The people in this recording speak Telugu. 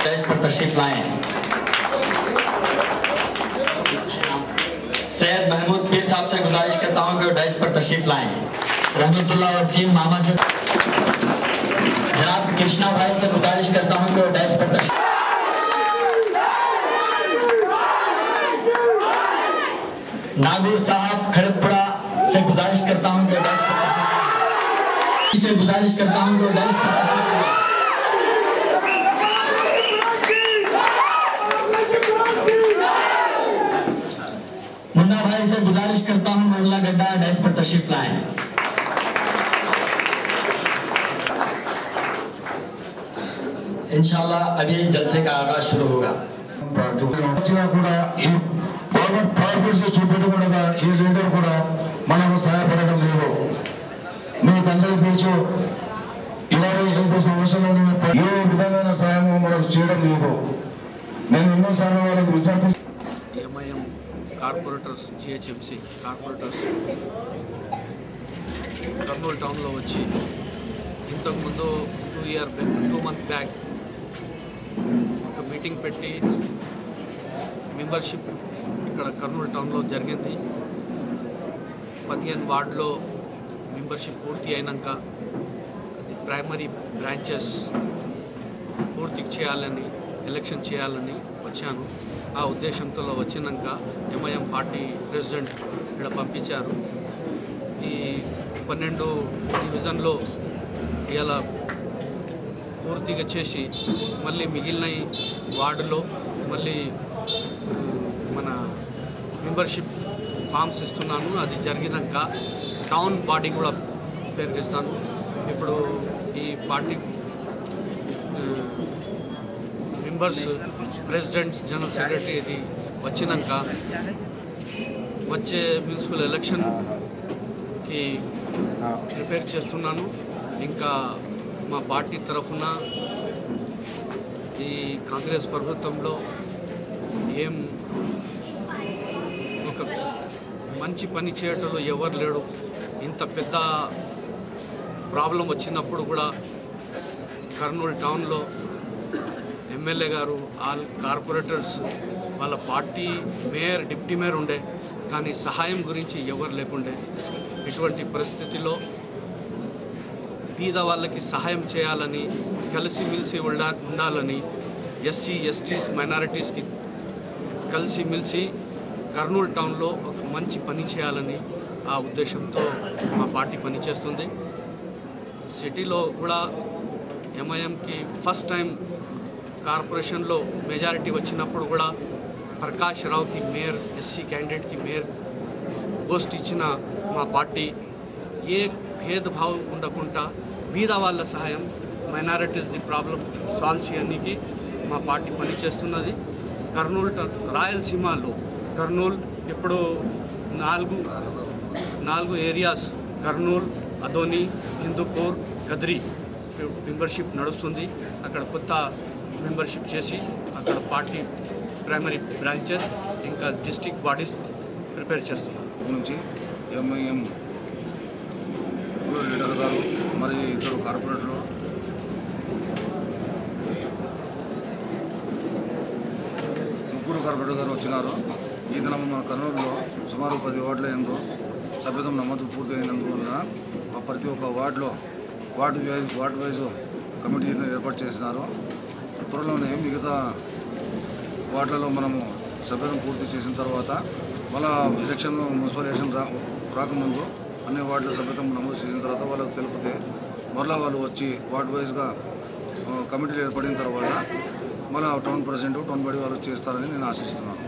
पर तशरीफ लाएं। सैयद महमूद पीर साहब से गुजारिश करता हूं कि वो डाइस पर तशरीफ लाएं। रहमतुल्लाह वसीम मामा से जनाब कृष्णा भाई से गुजारिश करता हूं कि वो डाइस पर तशरीफ नागूर साहब खड़गपुरा से गुजारिश करता हूं कि डाइस पर तशरीफ से गुजारिश करता हूं कि डाइस पर तशरीफ लाएं। मुन्ना भाई से गुजारिश करता हूं मोहल्ला गड्ढा डाइस पर तशरीफ लाएं। इंशाल्लाह अभी जलसे का आगाज शुरू होगा। చూపెట్టకుండా ఈ లీడర్ కూడా మనకు సహాయపడడం లేదు. మీకు అందరికీ తెలుసు 25 సంవత్సరాల నుండి ఏ విధమైన సహాయం మనకు చేయడం లేదు. నేను ఎన్నోసార్లు వాళ్ళకి విద్యార్థి MIM corporators GHMC corporators Kurnool టౌన్లో వచ్చి ఇంతకుముందు 2 months బ్యాక్ ఒక మీటింగ్ పెట్టి మెంబర్షిప్ ఇక్కడ కర్నూలు టౌన్లో జరిగింది. 15 వార్డులో మెంబర్షిప్ పూర్తి అయినాక అది ప్రైమరీ బ్రాంచెస్ పూర్తి చేయాలని ఎలక్షన్ చేయాలని వచ్చాను. ఆ ఉద్దేశంతో వచ్చినాక ఎంఐఎం పార్టీ ప్రెసిడెంట్ ఇక్కడ పంపించారు. ఈ 12 డివిజన్లో ఇలా పూర్తిగా చేసి మళ్ళీ మిగిలిన వార్డులో మళ్ళీ మన మెంబర్షిప్ ఫామ్స్ ఇస్తున్నాను. అది జరిగినాక టౌన్ బాడీ కూడా పేరుకిస్తాను. ఇప్పుడు ఈ party members presidents general secretary ఇది వచ్చినాక వచ్చే మున్సిపల్ ఎలక్షన్కి ప్రిపేర్ చేస్తున్నాను. ఇంకా మా పార్టీ తరఫున ఈ కాంగ్రెస్ ప్రభుత్వంలో ఏం ఒక మంచి పని చేయటంలో ఎవరు లేడు. ఇంత పెద్ద ప్రాబ్లం వచ్చినప్పుడు కూడా కర్నూలు టౌన్లో ఎమ్మెల్యే గారు ఆల్ కార్పొరేటర్స్ వాళ్ళ పార్టీ మేయర్ డిప్యూటీ మేయర్ ఉండే, కానీ సహాయం గురించి ఎవరు లేకుండే. ఇటువంటి పరిస్థితిలో పేద వాళ్ళకి సహాయం చేయాలని కలిసిమెలిసి ఉండాలని ఎస్సీ ఎస్టీస్ మైనారిటీస్కి కలిసిమెలిసి కర్నూలు టౌన్లో ఒక మంచి పని చేయాలని ఆ ఉద్దేశంతో మా పార్టీ పనిచేస్తుంది. సిటీలో కూడా ఎంఐఎంకి ఫస్ట్ టైం కార్పొరేషన్లో మెజారిటీ వచ్చినప్పుడు కూడా ప్రకాష్ రావుకి మేయర్ ఎస్సీ క్యాండిడేట్కి మేయర్ పోస్ట్ ఇచ్చిన మా పార్టీ ఏ భేదభావం ఉండకుండా బీద వాళ్ళ సహాయం మైనారిటీస్ది ప్రాబ్లం సాల్వ్ చేయడానికి మా పార్టీ పనిచేస్తున్నది. కర్నూలు రాయలసీమలో కర్నూలు ఇప్పుడు 4 ఏరియాస్ కర్నూలు, అదోని, హిందూపూర్, కద్రి మెంబర్షిప్ నడుస్తుంది. అక్కడ కొత్త మెంబర్షిప్ చేసి అక్కడ పార్టీ ప్రైమరీ బ్రాంచెస్ ఇంకా డిస్ట్రిక్ట్ బాడీస్ ప్రిపేర్ చేస్తున్నారు. నుంచి ఎంఐఎం లీడర్ గారు మరి 2 కార్పొరేటర్లు ముగ్గురు కార్పొరేటర్ గారు వచ్చినారు. ఈ దినం మన కర్నూలులో సుమారు 10 వార్డుల ఎందు సభ్యత్వం నమోదు పూర్తి అయినందువల్ల ప్రతి ఒక్క వార్డు వైజ్ కమిటీని ఏర్పాటు చేసినారు. త్వరలోనే మిగతా వార్డులలో మనము సభ్యత్వం పూర్తి చేసిన తర్వాత మళ్ళా మున్సిపల్ ఎలక్షన్ రాకముందు అన్ని వార్డుల సభ్యత్వం నమోదు చేసిన తర్వాత వాళ్ళకు తెలిపితే మరలా వాళ్ళు వచ్చి వార్డు వైజ్గా కమిటీలు ఏర్పడిన తర్వాత మళ్ళీ టౌన్ ప్రెసిడెంట్ టౌన్ బాడీ వాళ్ళు చేస్తారని నేను ఆశిస్తున్నాను.